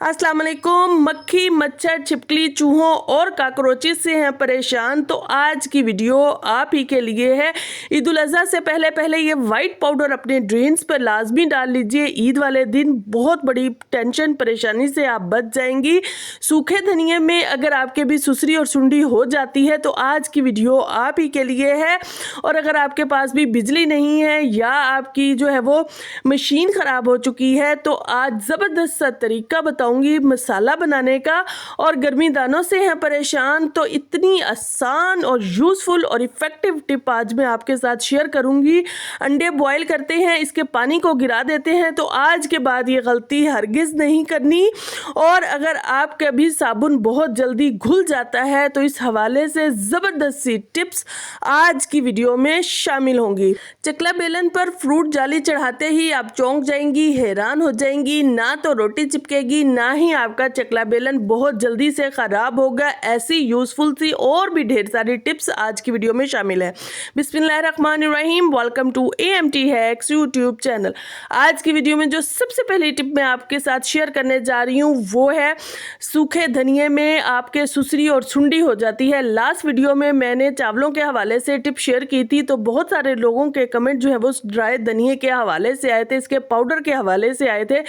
अस्सलाम वालेकुम। मक्खी, मच्छर, छिपकली, चूहों और काकरोचेस से हैं परेशान तो आज की वीडियो आप ही के लिए है। ईद उल अज़हा से पहले पहले ये वाइट पाउडर अपने ड्रेन्स पर लाजमी डाल लीजिए। ईद वाले दिन बहुत बड़ी टेंशन परेशानी से आप बच जाएंगी। सूखे धनिए में अगर आपके भी सुसरी और सुंडी हो जाती है तो आज की वीडियो आप ही के लिए है। और अगर आपके पास भी बिजली नहीं है या आपकी जो है वो मशीन ख़राब हो चुकी है तो आज ज़बरदस्त सा तरीका बताऊंगी मसाला बनाने का। और गर्मी दानों से हैं परेशान तो इतनी आसान और यूज़फुल और इफ़ेक्टिव टिप आज मैं आपके साथ शेयर करूंगी। अंडे बॉयल करते हैं, इसके पानी को गिरा देते हैं तो आज के बाद ये गलती हरगिज़ नहीं करनी। और अगर आपका भी साबुन बहुत जल्दी घुल जाता है तो इस हवाले से ज़बरदस्त सी टिप्स आज की वीडियो में शामिल होंगी। चकला बेलन पर फ्रूट जाली चढ़ाते ही आप चौंक जाएंगी, हैरान हो जाएंगी। ना तो रोटी चिपकेगी ना ही आपका चकला बेलन बहुत जल्दी से ख़राब होगा। ऐसी यूज़फुल सी और भी ढेर सारी टिप्स आज की वीडियो में शामिल है। बिस्मिल्लाहिर्रहमानिर्रहीम। Welcome to AMT hacks YouTube channel. आज की वीडियो में जो सबसे पहली टिप मैं आपके साथ शेयर करने जा रही हूँ वो है सूखे धनिए में आपके सुसरी और सुंडी हो जाती है। लास्ट वीडियो में मैंने चावलों के हवाले से टिप शेयर की थी तो बहुत सारे लोगों के कमेंट जो है वो ड्राई धनिए के हवाले से आए थे, इसके पाउडर के हवाले से आए थे।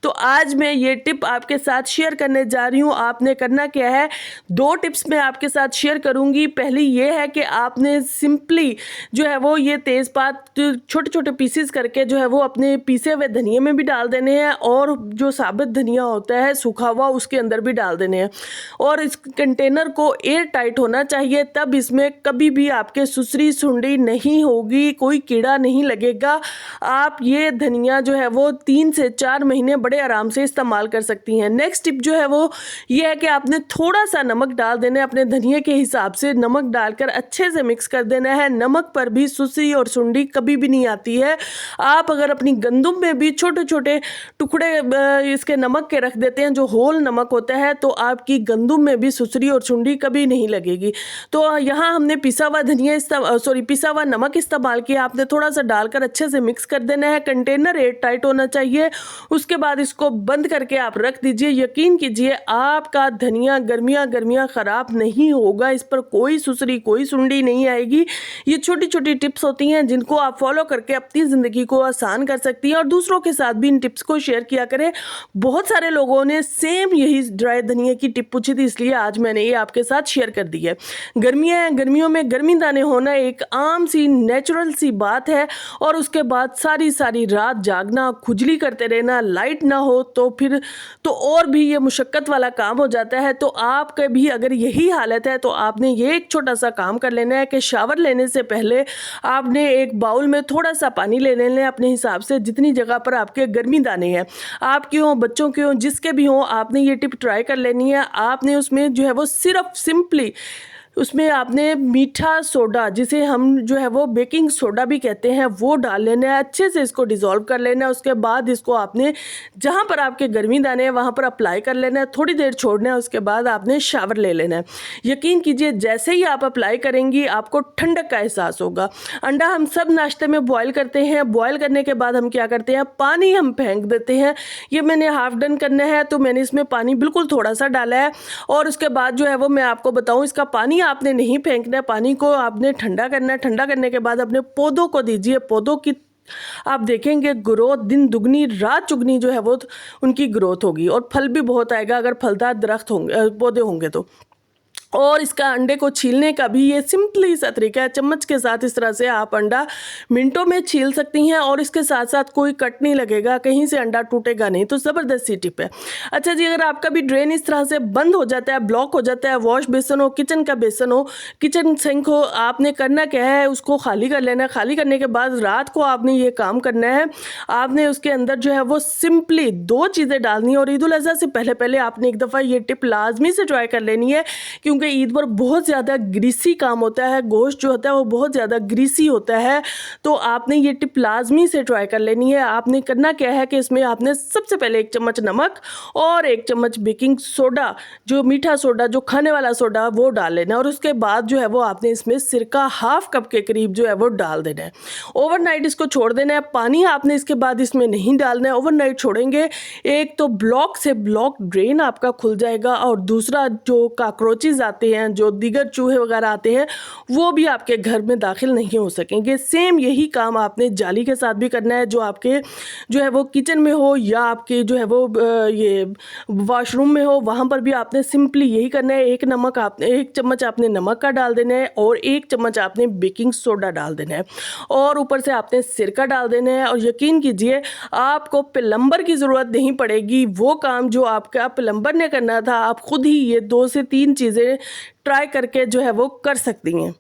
तो आज मैं ये टिप आपके साथ शेयर करने जा रही हूँ। आपने करना क्या है, दो टिप्स मैं आपके साथ शेयर करूँगी। पहली ये है कि आपने सिंपली जो है वो ये तेज़पात छोटे छोटे पीसेस करके जो है वो अपने पीसे हुए धनिए में भी डाल देने हैं और जो साबित धनिया होता है सूखा हुआ उसके अंदर भी डाल देने हैं। और इस कंटेनर को एयर टाइट होना चाहिए, तब इसमें कभी भी आपके सुसरी सुंडी नहीं होगी, कोई कीड़ा नहीं लगेगा। आप ये धनिया जो है वो 3 से 4 महीने बड़े आराम से इस्तेमाल कर सकती हैं। नेक्स्ट टिप जो है वो ये है कि आपने थोड़ा सा नमक डाल देना है, अपने धनिए के हिसाब से नमक डालकर अच्छे से मिक्स कर देना है। नमक पर भी सुसरी और सुंडी कभी भी नहीं आती है। आप अगर अपनी गंदुम में भी छोटे छोटे टुकड़े इसके नमक के रख देते हैं, जो होल नमक होता है, तो आपकी गंदुम में भी सुसरी और सुंडी कभी नहीं लगेगी। तो यहाँ हमने पिसा हुआ पिसा हुआ नमक इस्तेमाल किया। आपने थोड़ा सा डालकर अच्छे से मिक्स कर देना है। कंटेनर एयर टाइट होना चाहिए। उसके बाद इसको बंद करके आप रख दीजिए। यकीन कीजिए आपका धनिया गर्मियाँ ख़राब नहीं होगा, इस पर कोई सुसरी कोई सुंडी नहीं आएगी। ये छोटी छोटी टिप्स होती हैं जिनको आप फॉलो करके अपनी ज़िंदगी को आसान कर सकती हैं और दूसरों के साथ भी इन टिप्स को शेयर किया करें। बहुत सारे लोगों ने सेम यही ड्राई धनिया की टिप पूछी थी, इसलिए आज मैंने ये आपके साथ शेयर कर दी है। गर्मियों में गर्मी दाने होना एक आम सी नेचुरल सी बात है। और उसके बाद सारी रात जागना, खुजली करते रहना, लाइट ना हो तो फिर तो और भी ये मुशक्क़त वाला काम हो जाता है। तो आपके भी अगर यही हालत है तो आपने ये एक छोटा सा काम कर लेना है कि शावर लेने से पहले आपने एक बाउल में थोड़ा सा पानी ले लेना है अपने हिसाब से, जितनी जगह पर आपके गर्मी दाने हैं, आपके हों बच्चों के हों जिसके भी हों, आपने ये टिप ट्राई कर लेनी है। आपने उसमें जो है वो सिर्फ सिंपली उसमें आपने मीठा सोडा, जिसे हम जो है वो बेकिंग सोडा भी कहते हैं, वो डाल लेना है। अच्छे से इसको डिज़ोल्व कर लेना है। उसके बाद इसको आपने जहाँ पर आपके गर्मी दाने हैं वहाँ पर अप्लाई कर लेना है, थोड़ी देर छोड़ना है। उसके बाद आपने शावर ले लेना है। यकीन कीजिए जैसे ही आप अप्लाई करेंगी आपको ठंडक का एहसास होगा। अंडा हम सब नाश्ते में बॉयल करते हैं। बॉयल करने के बाद हम क्या करते हैं, पानी हम फेंक देते हैं। ये मैंने हाफ डन करना है तो मैंने इसमें पानी बिल्कुल थोड़ा सा डाला है। और उसके बाद जो है वो मैं आपको बताऊँ, इसका पानी आपने नहीं फेंकना है, पानी को आपने ठंडा करना है। ठंडा करने के बाद अपने पौधों को दीजिए। पौधों की आप देखेंगे ग्रोथ दिन दुगनी रात चुगनी जो है वो उनकी ग्रोथ होगी और फल भी बहुत आएगा अगर फलदार दरख्त होंगे, पौधे होंगे तो। और इसका अंडे को छीलने का भी ये सिंपली सा तरीका है। चम्मच के साथ इस तरह से आप अंडा मिनटों में छील सकती हैं और इसके साथ साथ कोई कट नहीं लगेगा, कहीं से अंडा टूटेगा नहीं। तो ज़बरदस्त सी टिप है। अच्छा जी, अगर आपका भी ड्रेन इस तरह से बंद हो जाता है, ब्लॉक हो जाता है, वॉश बेसन हो, किचन का बेसन हो, किचन सिंक हो, आपने करना क्या है, उसको खाली कर लेना है। खाली करने के बाद रात को आपने ये काम करना है। आपने उसके अंदर जो है वो सिंपली 2 चीज़ें डालनी है। और ईद उल अज़हा से पहले पहले आपने एक दफ़ा ये टिप लाजमी से ट्राई कर लेनी है, क्योंकि क्योंकि ईद पर बहुत ज़्यादा ग्रीसी काम होता है, गोश्त जो होता है वो बहुत ज़्यादा ग्रीसी होता है। तो आपने ये टिप लाजमी से ट्राई कर लेनी है। आपने करना क्या है कि इसमें आपने सबसे पहले 1 चम्मच नमक और 1 चम्मच बेकिंग सोडा, जो मीठा सोडा, जो खाने वाला सोडा, वो डाल लेना है। और उसके बाद जो है वो आपने इसमें सिरका हाफ कप के करीब जो है वो डाल देना है। ओवरनाइट इसको छोड़ देना है। पानी आपने इसके बाद इसमें नहीं डालना है। ओवरनाइट छोड़ेंगे, एक तो ब्लॉक से ब्लॉक ड्रेन आपका खुल जाएगा, और दूसरा जो काकरोचेज आते हैं, जो दीगर चूहे वगैरह आते हैं, वो भी आपके घर में दाखिल नहीं हो सकेंगे। सेम यही काम आपने जाली के साथ भी करना है, जो आपके जो है वो किचन में हो या आपके जो है वो ये वॉशरूम में हो, वहाँ पर भी आपने सिंपली यही करना है। 1 चम्मच आपने नमक का डाल देना है और 1 चम्मच आपने बेकिंग सोडा डाल देना है, और ऊपर से आपने सिरका डाल देना है। और यकीन कीजिए आपको प्लम्बर की ज़रूरत नहीं पड़ेगी। वो काम जो आपका प्लम्बर ने करना था, आप खुद ही ये 2 से 3 चीज़ें ट्राई करके जो है वो कर सकती हैं।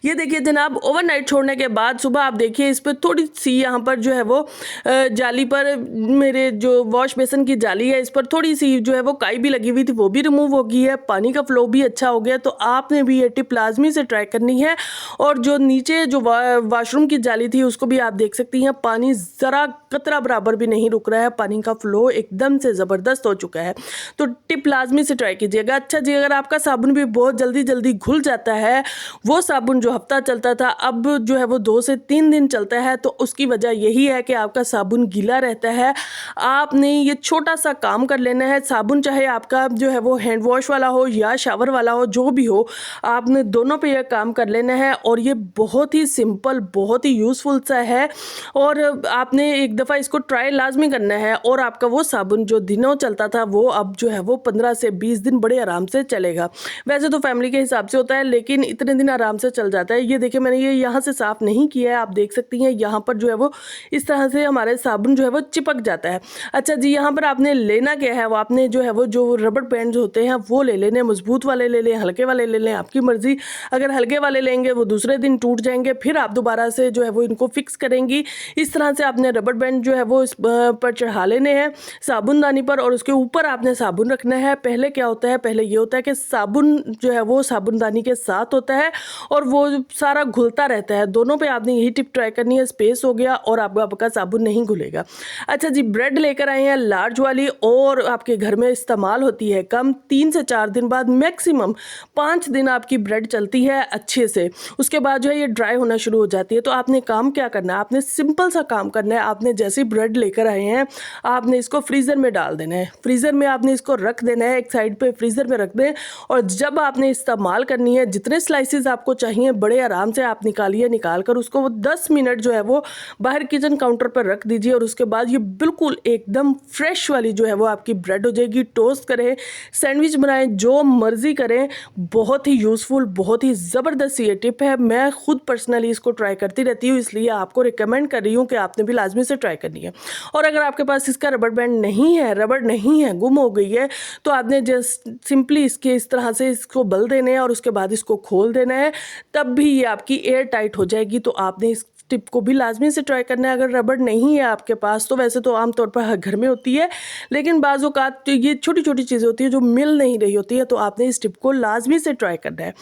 ये देखिए जनाब, ओवरनाइट छोड़ने के बाद सुबह आप देखिए इस पर थोड़ी सी यहाँ पर जो है वो जाली पर, मेरे जो वॉश बेसन की जाली है, इस पर थोड़ी सी जो है वो काई भी लगी हुई थी, वो भी रिमूव हो गई है। पानी का फ्लो भी अच्छा हो गया। तो आपने भी ये टिप लाजमी से ट्राई करनी है। और जो नीचे जो वॉशरूम की जाली थी उसको भी आप देख सकती हैं, पानी ज़रा कतरा बराबर भी नहीं रुक रहा है, पानी का फ्लो एकदम से ज़बरदस्त हो चुका है। तो टिप लाजमी से ट्राई कीजिएगा। अच्छा जी, अगर आपका साबुन भी बहुत जल्दी जल्दी घुल जाता है, वो साबुन जो हफ्ता चलता था अब जो है वो 2 से 3 दिन चलता है, तो उसकी वजह यही है कि आपका साबुन गीला रहता है। आपने ये छोटा सा काम कर लेना है। साबुन चाहे आपका जो है वो हैंड वॉश वाला हो या शावर वाला हो, जो भी हो, आपने दोनों पे ये काम कर लेना है। और ये बहुत ही सिंपल, बहुत ही यूज़फुल सा है, और आपने एक दफ़ा इसको ट्राई लाजमी करना है। और आपका वो साबुन जो दिनों चलता था वो अब जो है वो 15 से 20 दिन बड़े आराम से चलेगा। वैसे तो फैमिली के हिसाब से होता है, लेकिन इतने दिन आराम से चल जाता है। ये देखिए मैंने ये यहाँ से साफ़ नहीं किया है, आप देख सकती हैं यहाँ पर जो है वो इस तरह से हमारे साबुन जो है वो चिपक जाता है। अच्छा जी, यहाँ पर आपने लेना क्या है, वो आपने जो है वो जो रबड़ बैंड होते हैं वो ले लेने, मजबूत वाले ले लें, हल्के वाले ले लें, आपकी मर्ज़ी। अगर हल्के वाले लेंगे वो दूसरे दिन टूट जाएंगे, फिर आप दोबारा से जो है वो इनको फिक्स करेंगी। इस तरह से आपने रबड़ बैंड जो है वो इस पर चढ़ा लेने हैं साबुनदानी पर, और उसके ऊपर आपने साबुन रखना है। पहले क्या होता है, पहले ये होता है कि साबुन जो है वो साबुनदानी के साथ होता है और वो सारा घुलता रहता है। दोनों पे आपने यही टिप ट्राई करनी है, स्पेस हो गया और आपका साबुन नहीं घुलेगा। अच्छा जी, ब्रेड लेकर आए हैं लार्ज वाली, और आपके घर में इस्तेमाल होती है कम। 3 से 4 दिन बाद, मैक्सिमम 5 दिन आपकी ब्रेड चलती है अच्छे से। उसके बाद जो है ये ड्राई होना शुरू हो जाती है। तो आपने काम क्या करना है, आपने सिंपल सा काम करना है। आपने जैसे ब्रेड लेकर आए हैं, आपने इसको फ्रीज़र में डाल देना है। फ्रीज़र में आपने इसको रख देना है, एक साइड पे फ्रीज़र में रख दें। और जब आपने इस्तेमाल करनी है, जितने स्लाइसेस आपको चाहिए, बड़े आराम से आप निकालिए। निकाल कर उसको वो 10 मिनट जो है वो बाहर किचन काउंटर पर रख दीजिए। और उसके बाद ये बिल्कुल एकदम फ्रेश वाली जो है वो आपकी ब्रेड हो जाएगी। टोस्ट करें, सैंडविच बनाएं, जो मर्ज़ी करें। बहुत ही यूज़फुल, बहुत ही ज़बरदस्त ये टिप है। मैं खुद पर्सनली इसको ट्राई करती रहती हूँ, इसलिए आपको रिकमेंड कर रही हूँ कि आपने भी लाजमी से ट्राई करनी है। और अगर आपके पास इसका रबड़ बैंड नहीं है, रबड़ नहीं है, गुम हो गई है, तो आपने जस्ट सिंपली इसके इस तरह से इसको बल देने हैं और उसके बाद इसको खोल देना है। तब भी ये आपकी एयर टाइट हो जाएगी। तो आपने इस टिप को भी लाजमी से ट्राई करना है। अगर रबड़ नहीं है आपके पास, तो वैसे तो आमतौर पर हर घर में होती है, लेकिन बाज़ औक़ात ये छोटी छोटी चीज़ें होती है जो मिल नहीं रही होती है, तो आपने इस टिप को लाजमी से ट्राई करना है।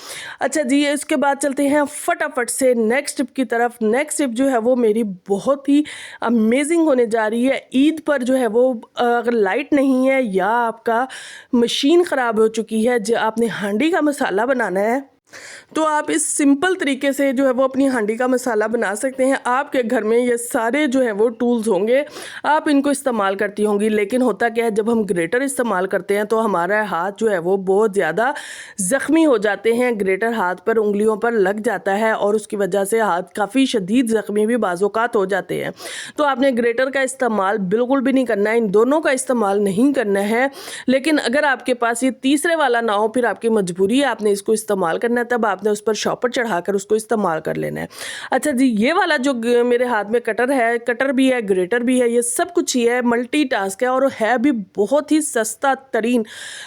अच्छा जी, इसके बाद चलते हैं फटाफट से नेक्स्ट टिप की तरफ। नेक्स्ट टिप जो है वो मेरी बहुत ही अमेजिंग होने जा रही है। ईद पर जो है वो अगर लाइट नहीं है या आपका मशीन ख़राब हो चुकी है, जो आपने हांडी का मसाला बनाना है, तो आप इस सिंपल तरीके से जो है वो अपनी हांडी का मसाला बना सकते हैं। आपके घर में ये सारे जो है वो टूल्स होंगे, आप इनको इस्तेमाल करती होंगी। लेकिन होता क्या है, जब हम ग्रेटर इस्तेमाल करते हैं तो हमारा हाथ जो है वो बहुत ज़्यादा ज़ख्मी हो जाते हैं। ग्रेटर हाथ पर, उंगलियों पर लग जाता है और उसकी वजह से हाथ काफ़ी शदीद ज़ख्मी भी बाज़ औक़ात हो जाते हैं। तो आपने ग्रेटर का इस्तेमाल बिल्कुल भी नहीं करना है, इन दोनों का इस्तेमाल नहीं करना है। लेकिन अगर आपके पास ये तीसरे वाला ना हो, फिर आपकी मजबूरी है, आपने इसको इस्तेमाल करना है, तब आपने उस पर शॉपर चढ़ाकर उसको इस्तेमाल कर लेना है। अच्छा जी, ये वाला जो मेरे हाथ में कटर है, कटर भी है, ग्रेटर भी है, ये सब कुछ ही है, मल्टीटास्क है और है भी बहुत ही सस्ता तरीन।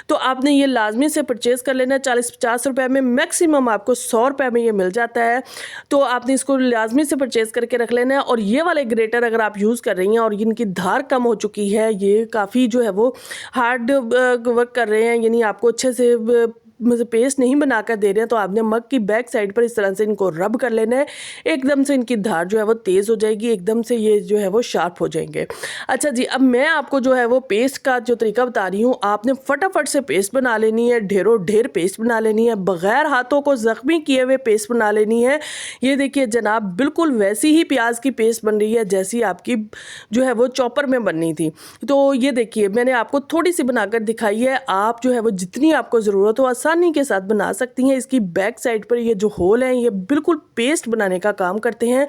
तो आपने ये लाजमी से परचेज़ कर लेना है। 40-50 रुपए में, मैक्सिमम आपको 100 रुपए में ये मिल जाता है। तो आपने इसको लाजमी से परचेज़ करके रख लेना है। और ये वाले ग्रेटर अगर आप यूज़ कर रही हैं और इनकी धार कम हो चुकी है, ये काफ़ी जो है वो हार्ड वर्क कर रहे हैं, यानी आपको अच्छे से पेस्ट नहीं बनाकर दे रहे हैं तो आपने मग की बैक साइड पर इस तरह से इनको रब कर लेना है। एकदम से इनकी धार जो है वो तेज़ हो जाएगी, एकदम से ये जो है वो शार्प हो जाएंगे। अच्छा जी, अब मैं आपको जो है वो पेस्ट का जो तरीका बता रही हूँ, आपने फटाफट से पेस्ट बना लेनी है, ढेरों ढेर पेस्ट बना लेनी है, बगैर हाथों को ज़ख्मी किए हुए पेस्ट बना लेनी है। ये देखिए जनाब, बिल्कुल वैसी ही प्याज की पेस्ट बन रही है जैसी आपकी जो है वो चॉपर में बननी थी। तो ये देखिए मैंने आपको थोड़ी सी बनाकर दिखाई है, आप जो है वो जितनी आपको ज़रूरत हो आसानी के साथ बना सकती हैं। इसकी बैक साइड पर ये जो होल हैं ये बिल्कुल पेस्ट बनाने का काम करते हैं।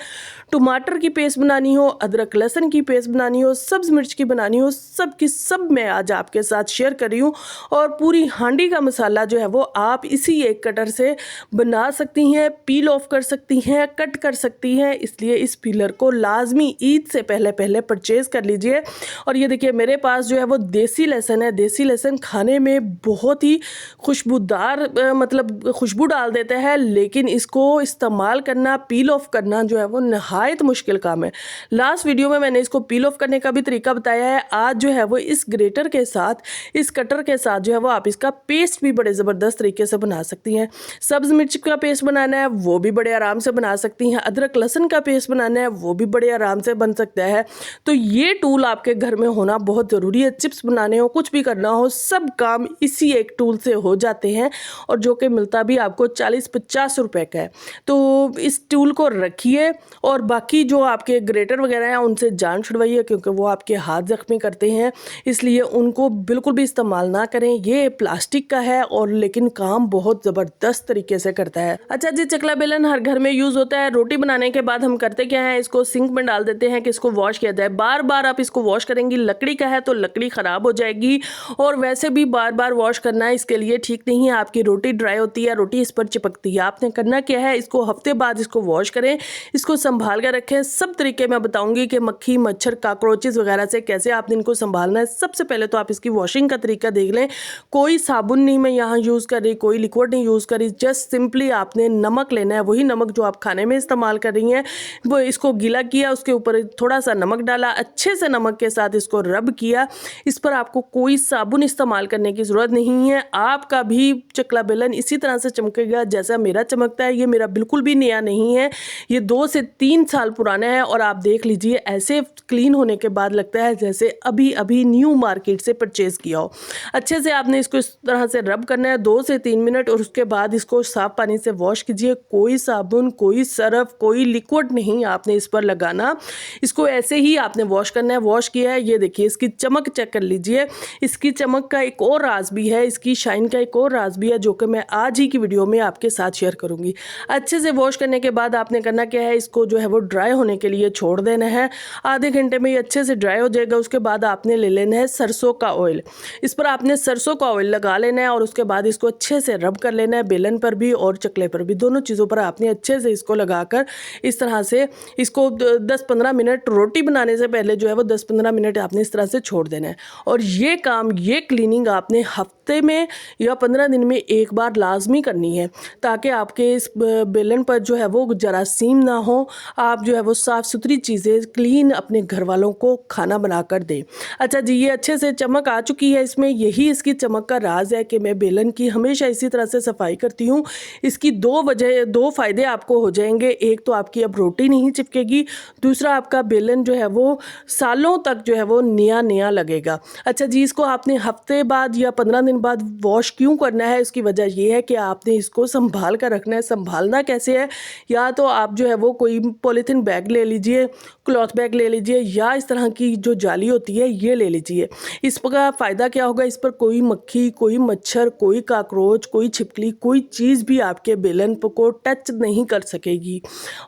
टमाटर की पेस्ट बनानी हो, अदरक लहसुन की पेस्ट बनानी हो, सब्ज़ मिर्च की बनानी हो, सब की सब मैं आज आपके साथ शेयर कर रही हूँ। और पूरी हांडी का मसाला जो है वो आप इसी एक कटर से बना सकती हैं, पील ऑफ कर सकती हैं, कट कर सकती हैं। इसलिए इस पीलर को लाजमी ईद से पहले पहले परचेज़ कर लीजिए। और ये देखिए मेरे पास जो है वो देसी लहसुन है। देसी लहसुन खाने में बहुत ही खुशबूदार मतलब खुशबू डाल देता है, लेकिन इसको इस्तेमाल करना, पील ऑफ करना जो है वो नहायत मुश्किल काम है। लास्ट वीडियो में मैंने इसको पील ऑफ करने का भी तरीका बताया है। आज जो है वो इस ग्रेटर के साथ, इस कटर के साथ जो है वो आप इसका पेस्ट भी बड़े ज़बरदस्त तरीके से बना सकती हैं। सब्ज़ मिर्च का पेस्ट बनाना है वो भी बड़े आराम से बना सकती हैं। अदरक लहसुन का पेस्ट बनाना है वो भी बड़े आराम से बन सकता है। तो ये टूल आपके घर में होना बहुत ज़रूरी है। चिप्स बनाने हो, कुछ भी करना हो, सब काम इसी एक टूल से हो जाते हैं, और जो कि मिलता भी आपको 40-50 रुपए का है। तो इस टूल को रखिए और बाकी जो आपके ग्रेटर वगैरह हैं उनसे जान छुड़वाइए, क्योंकि वो आपके हाथ ज़ख्मी करते हैं, इसलिए उनको बिल्कुल भी इस्तेमाल ना करें। ये प्लास्टिक का है और लेकिन काम बहुत ज़बरदस्त तरीके से करता है। अच्छा जी, चकला बेलन हर घर में यूज़ होता है। रोटी बनाने के बाद हम करते क्या है, इसको सिंक में डाल देते हैं कि इसको वॉश किया जाए। बार बार आप इसको वॉश करेंगी, लकड़ी का है तो लकड़ी ख़राब हो जाएगी, और वैसे भी बार बार वॉश करना इसके लिए ठीक नहीं है। आपकी रोटी ड्राई होती है, रोटी इस पर चिपकती है। आपने करना क्या है, इसको हफ्ते बाद इसको वॉश करें, इसको संभाल कर रखें। सब तरीके मैं बताऊंगी कि मक्खी, मच्छर, काकरोचेस वगैरह से कैसे आपने इनको संभालना है। सबसे पहले तो आप इसकी वॉशिंग का तरीका देख लें। कोई साबुन नहीं मैं यहाँ यूज़ कर रही, कोई लिक्विड नहीं यूज़ कर रही, जस्ट सिंपली आपने नमक लेना है, वही नमक जो आप खाने में इस्तेमाल कर रही हैं, वो इसको गीला किया, उसके ऊपर थोड़ा सा नमक डाला, अच्छे से नमक के साथ इसको रब किया। इस पर आपको कोई साबुन इस्तेमाल करने की ज़रूरत नहीं है। आपका भी चकला बेलन इसी तरह से चमकेगा जैसा मेरा चमकता है। ये मेरा बिल्कुल भी नया नहीं है, ये 2 से 3 साल पुराना है, और आप देख लीजिए ऐसे क्लीन होने के बाद लगता है जैसे अभी अभी न्यू मार्केट से परचेज़ किया हो। अच्छे से आपने इसको इस तरह से रब करना है 2 से 3 मिनट, और उसके बाद इसको साफ़ पानी से वॉश कीजिए। कोई साबुन, कोई सरफ, कोई लिक्विड नहीं आपने इस पर लगाना। इसको ऐसे ही आपने वॉश करना है। वॉश किया है, ये देखिए इसकी चमक चेक कर लीजिए। इसकी चमक का एक और राज भी है, इसकी शाइन का एक और राज भी है, जो कि मैं आज ही की वीडियो में आपके साथ शेयर करूंगी। अच्छे से वॉश करने के बाद आपने करना क्या है, इसको जो है वो ड्राई होने के लिए छोड़ देना है। आधे घंटे में ये अच्छे से ड्राई हो जाएगा। उसके बाद आपने ले लेना है सरसों का ऑयल। इस पर आपने सरसों का ऑयल लगा लेना है, और उसके बाद इसको अच्छे से रब कर लेना है, बेलन पर भी और चकले पर भी, दोनों चीज़ों पर आपने अच्छे से इसको लगाकर इस तरह से इसको 10-15 मिनट, रोटी बनाने से पहले जो है वो 10-15 मिनट आपने इस तरह से छोड़ देना है। और ये काम, ये क्लीनिंग आपने हफ्ते में या 15 दिन में एक बार लाजमी करनी है, ताकि आपके इस बेलन पर जो है वो जरासीम ना हो। आप जो है वो साफ़ सुथरी चीज़ें क्लीन अपने घर वालों को खाना बना कर दें। अच्छा जी, ये अच्छे से चमक आ चुकी है इसमें। यही इसकी चमक का राज है कि मैं बेलन की हमेशा इसी तरह से सफाई करती हूँ। इसकी 2 फ़ायदे आपको हो जाएंगे। एक तो आपकी अब रोटी नहीं चिपकेगी, दूसरा आपका बेलन जो है वो सालों तक जो है वो नया नया लगेगा। अच्छा जी, इसको आपने हफ्ते बाद या 15 दिन बाद वॉश क्यों करना है, इसकी वजह ये है कि आपने इसको संभाल कर रखना है। संभालना कैसे है, या तो आप जो है वो कोई पॉलीथीन बैग ले लीजिए, क्लॉथ बैग ले लीजिए, या इस तरह की जो जाली होती है ये ले लीजिए। इसका फ़ायदा क्या होगा, इस पर कोई मक्खी, कोई मच्छर, कोई काकरोच, कोई छिपकली, कोई चीज़ भी आपके बेलन को टच नहीं कर सकेगी।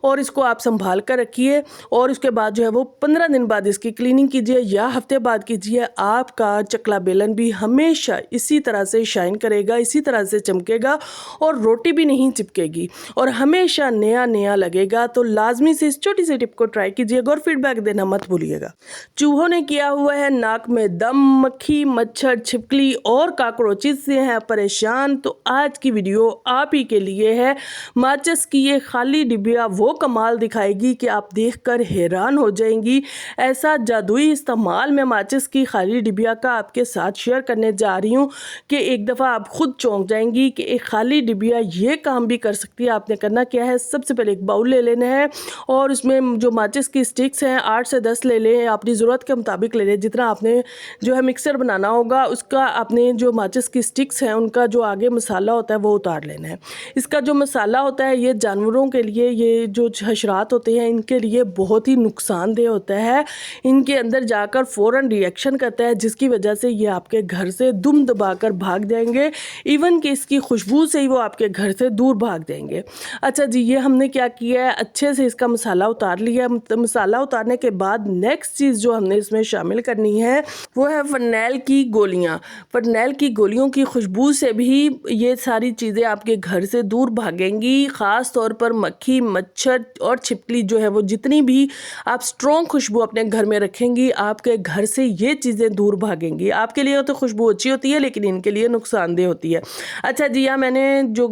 और इसको आप संभाल कर रखिए, और उसके बाद जो है वो 15 दिन बाद इसकी क्लीनिंग कीजिए या हफ्ते बाद कीजिए। आपका चकला बेलन भी हमेशा इसी तरह से शाइन करेगा, इसी तरह से चमकेगा, और रोटी भी नहीं चिपकेगी, और हमेशा नया नया लगेगा। तो लाजमी से इस छोटी सी टिप को ट्राई कीजिएगा और फीडबैक देना मत भूलिएगा। चूहों ने किया हुआ है नाक में दम, मक्खी, मच्छर, छिपकली और काकरोचेस से हैं परेशान, तो आज की वीडियो आप ही के लिए है। माचिस की ये खाली डिबिया वो कमाल दिखाएगी कि आप देखकर हैरान हो जाएंगी। ऐसा जादुई इस्तेमाल मैं माचिस की खाली डिबिया का आपके साथ शेयर करने जा रही हूँ कि एक दफ़ा आप खुद खुद चौंक जाएंगी कि एक खाली डिबिया ये काम भी कर सकती है। आपने करना क्या है, सबसे पहले एक बाउल ले लेना है और उसमें जो माचिस की स्टिक्स हैं 8 से 10 ले लें, अपनी ज़रूरत के मुताबिक ले लें। जितना आपने जो है मिक्सर बनाना होगा उसका आपने जो माचिस की स्टिक्स हैं उनका जो आगे मसाला होता है वो उतार लेना है। इसका जो मसाला होता है ये जानवरों के लिए, ये जो हशरात होते हैं इनके लिए बहुत ही नुकसानदेह होता है। इनके अंदर जाकर फ़ौरन रिएक्शन करता है जिसकी वजह से ये आपके घर से दुम दबाकर भाग जाएंगे। इवन कि इसकी खुशबू से ही वो आपके घर से दूर भाग जाएंगे। अच्छा जी, ये हमने क्या किया है, अच्छे से इसका मसाला उतार लिया। मसाला उतारने के बाद नेक्स्ट चीज़ जो हमने इसमें शामिल करनी है वो है फ़रनैल की गोलियाँ। फ़रनैल की गोलियों की खुशबू से भी ये सारी चीज़ें आपके घर से दूर भागेंगी। ख़ास तौर पर मक्खी, मच्छर और छिपकली जो है वो जितनी भी आप स्ट्रॉन्ग खुशबू अपने घर में रखेंगी आपके घर से ये चीज़ें दूर भागेंगी। आपके लिए तो खुशबू अच्छी होती है लेकिन इनके लिए नुकसानदेह होती है। अच्छा जी, यहाँ मैंने जो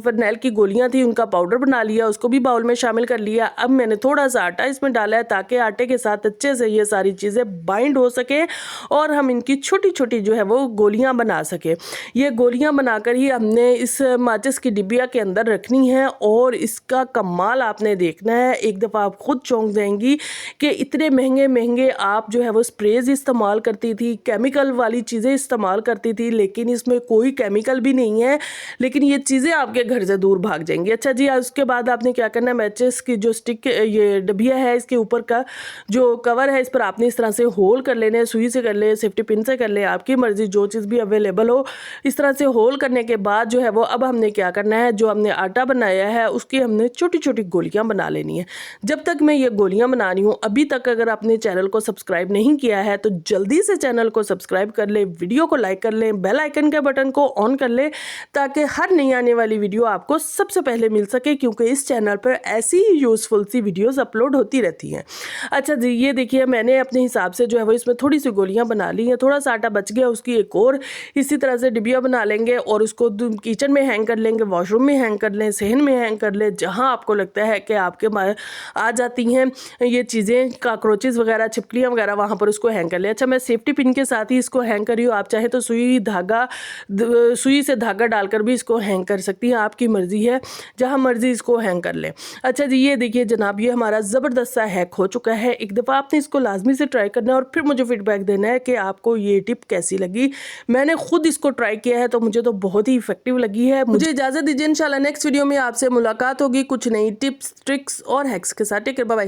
फ़रनैल की गोलियाँ थी उनका पाउडर बना लिया, उसको भी बाउल में शामिल कर लिया। अब मैंने थोड़ा सा आटा इसमें डाला है ताकि आटे के साथ अच्छे से ये सारी चीज़ें बाइंड हो सके और हम इनकी छोटी छोटी जो है वो गोलियाँ बना सके। ये गोलियाँ बनाकर ही हमने इस माचिस की डिबिया के अंदर रखनी है और इसका कमाल आपने देखना है। एक दफ़ा आप खुद चौंक जाएंगी कि इतने महंगे महंगे आप जो है वो स्प्रेज इस्तेमाल करती थी, केमिकल वाली चीज़ें इस्तेमाल करती थी, लेकिन इसमें कोई केमिकल भी नहीं है, लेकिन ये चीज़ें आपके घर से दूर भाग जाएंगी। अच्छा जी, उसके बाद आपने क्या करना है, मैचिस की जो स्टिक ये डिबिया है इसके ऊपर का जो कवर है इस पर आपने इस तरह से होल कर लेने, सुई से कर ले, सेफ्टी पिन से कर ले, आपकी मर्ज़ी, जो चीज़ भी अवेलेबल हो। इस तरह से होल करने के बाद जो है वो अब हमने क्या करना है, जो हमने आटा बनाया है उसकी हमने छोटी छोटी गोलियां बना लेनी है। जब तक मैं ये गोलियां बना रही हूँ, अभी तक अगर आपने चैनल को सब्सक्राइब नहीं किया है तो जल्दी से चैनल को सब्सक्राइब कर ले, वीडियो को लाइक कर लें, बेल आइकन के बटन को ऑन कर ले ताकि हर नई आने वाली वीडियो आपको सबसे पहले मिल सके, क्योंकि इस चैनल पर ऐसी ही यूज़फुल सी वीडियोज़ अपलोड होती रहती हैं। अच्छा जी, ये देखिए मैंने अपने हिसाब से जो है वो इसमें थोड़ी सी गोलियां बना ली हैं। थोड़ा सा आटा बच गया, उसकी एक और इसी तरह से डिबिया बना लेंगे और उसको किचन में हैंग कर लेंगे, वॉशरूम में हैंग कर लें, सहन में हैंग कर लें, जहाँ आपको लगता है कि आपके आ जाती हैं ये चीज़ें, काकरोचेस वगैरह, छिपकलियाँ वगैरह, वहाँ पर उसको हैंग कर लें। अच्छा, मैं सेफ्टी पिन के साथ ही इसको हैंग करी हूँ। आप चाहे तो सुई से धागा डालकर भी इसको हैंग कर सकती हैं, आपकी मर्ज़ी है, जहाँ मर्ज़ी इसको हैंग कर लें। अच्छा जी, ये देखिए जनाब, ये हमारा ज़बरदस्त सा हैक हो चुका है। एक दफ़ा आपने इसको लाजमी से ट्राई करना है और फिर मुझे फीडबैक देना है कि आपको ये टिप कैसी लगी। मैंने खुद इसको ट्राई किया है तो मुझे तो बहुत ही इफेक्टिव लगी है। मुझे इजाज़त दीजिए, इंशाल्लाह नेक्स्ट वीडियो में आपसे मुलाकात होगी कुछ नई टिप्स, ट्रिक्स और हैक्स के साथ। Take care, bye bye.